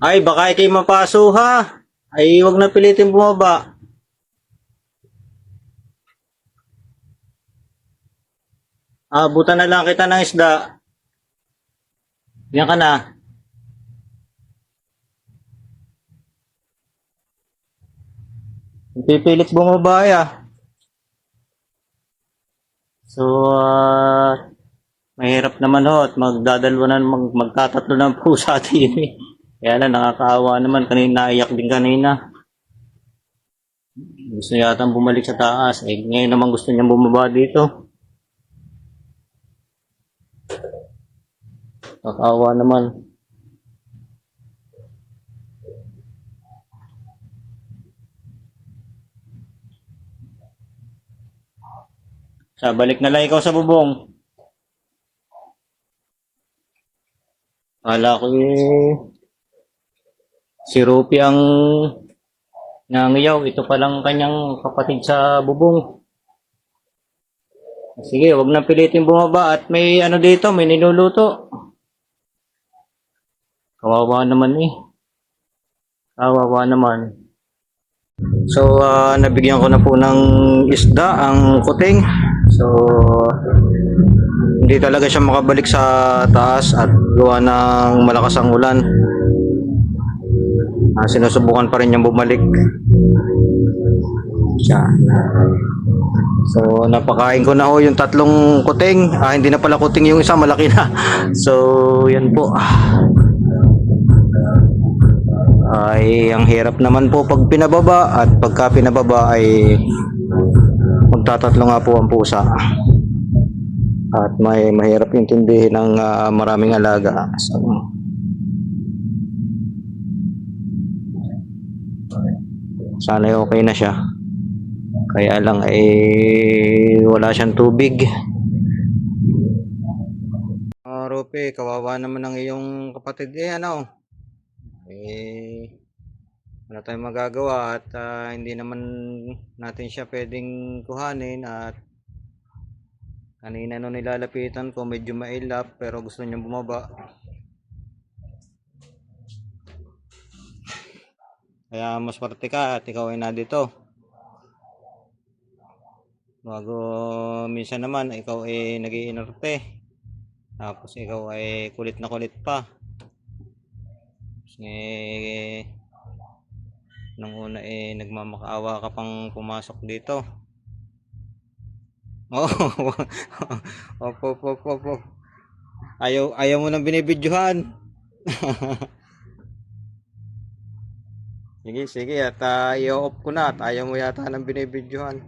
Ay, baka ikay mapaso ha. Ay, wag na pilitin bumaba. Abutan na lang kita ng isda. Yan ka na. Pipilit bumaba ya. So, mahirap naman ho at magdadalwa na, magtatatlo na po sa atin eh. Kaya lang, nakakaawa naman. Kanina, naiyak din kanina. Gusto yata bumalik sa taas. Eh, ngayon naman gusto niya bumaba dito. Nakakaawa naman. Sa balik na lang ikaw sa bubong. Kala ko si Rupi ang nangiyaw. Ito palang kanyang kapatid sa bubong. Sige, wag na pilitin bumaba at may ano dito, may niluluto. Kawawa naman eh. Kawawa naman. So, nabigyan ko na po ng isda ang kuting. So, hindi talaga siya makabalik sa taas at gawa ng malakas ang ulan. Sinusubukan pa rin niyang bumalik. Yan. So, napakain ko na ho yung tatlong kuting. Hindi na pala kuting yung isa, malaki na. So, yan po. Ay, ang hirap naman po pag pinababa at pagka pinababa ay magtatatlo nga po ang pusa. At mahirap intindihin ng maraming alaga. So, sana okay na siya. Kaya lang wala siyang tubig. Rupi, kawawa naman ang iyong kapatid wala tayong magagawa at hindi naman natin siya pwedeng kuhanin at kanina nung nilalapitan ko medyo mailap pero gusto niyang bumaba. Kaya mas parte ka at ikaw ay nandito. Bago minsan naman ikaw ay nag-iinarte. Tapos ikaw ay kulit na kulit pa. Nung una nagmamakaawa ka pang pumasok dito. Oh. Opo. Ayaw mo nang binibidyohan. Sige at i-off ko na at ayaw mo yata nang binibidyohan.